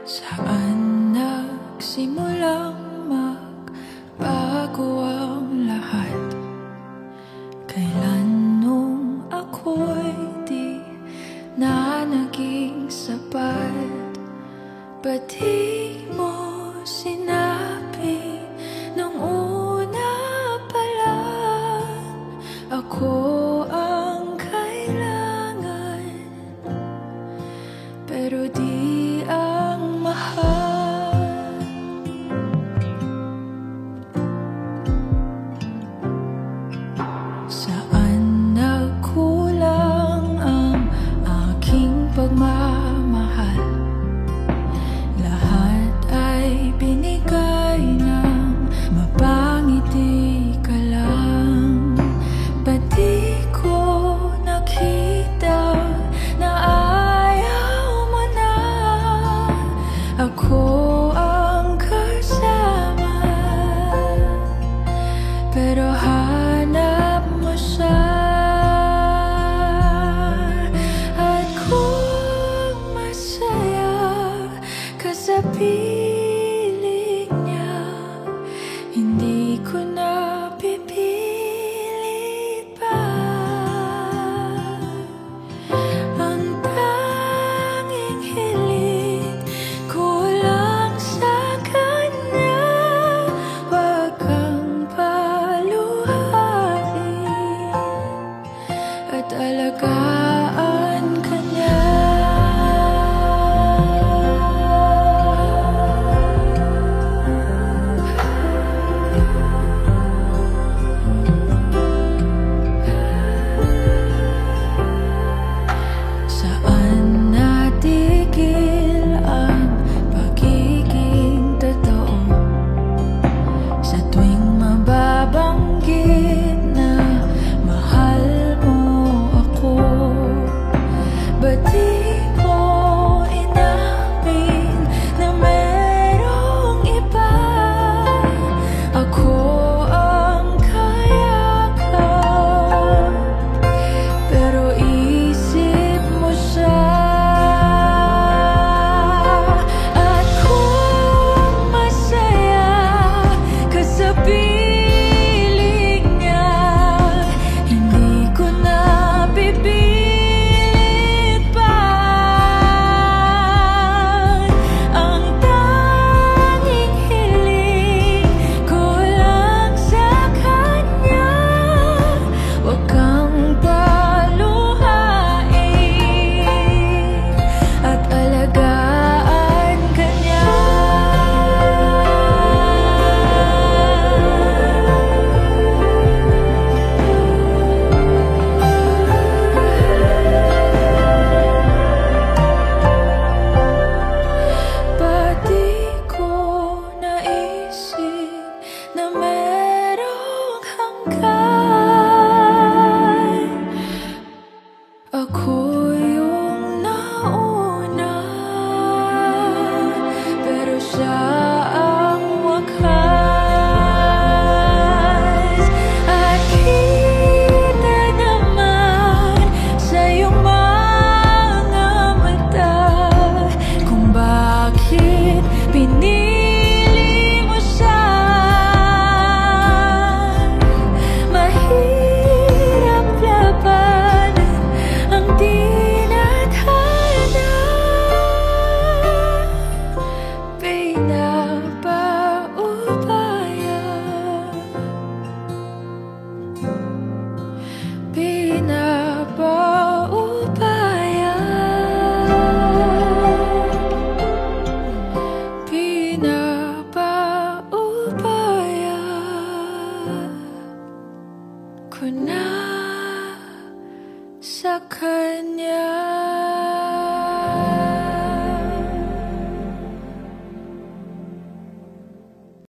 Saan nagsimulang magbago ang lahat? Kailan nung ako'y di na naging sapat? Ba't di mo sinabi nung una pa lang ako ang kailangan, pero di ang mahal? Saan nagkulang ang aking pagmamahal? Lahat ay binigay ng mapangiti ka lang. Ba't di ko nakita na ayaw mo na ako ang kasama? Pero hanap mo siya, at kung masaya ka sa piling niya, hindi ko na pipilit pa. Ang tanging hiling ko lang sa kanya, wag kang paluhain at alagaan ka niya. Saan natigil ang pagiging totoo? Sa tuwing mababanggit na mahal mo ako, ba't di mo inamin na merong iba? Ako ang kayakap, pero isip mo siya. At kung masaya ka sa piling niya, hindi ko na pipilit pa. Ang tanging hiling ko lang sa kanya, wag kang paluhain at alagaan ka niya. Ba't di ko naisip na merong hanggan? Ako yung nauna, pero siya ang wakas. At kita naman sa iyong mga mata kung bakit pinili mo siya. Mahirap labanan ang tinadhana. Pinapaubaya, pinapaubaya, pinapaubaya ko na sa kanya.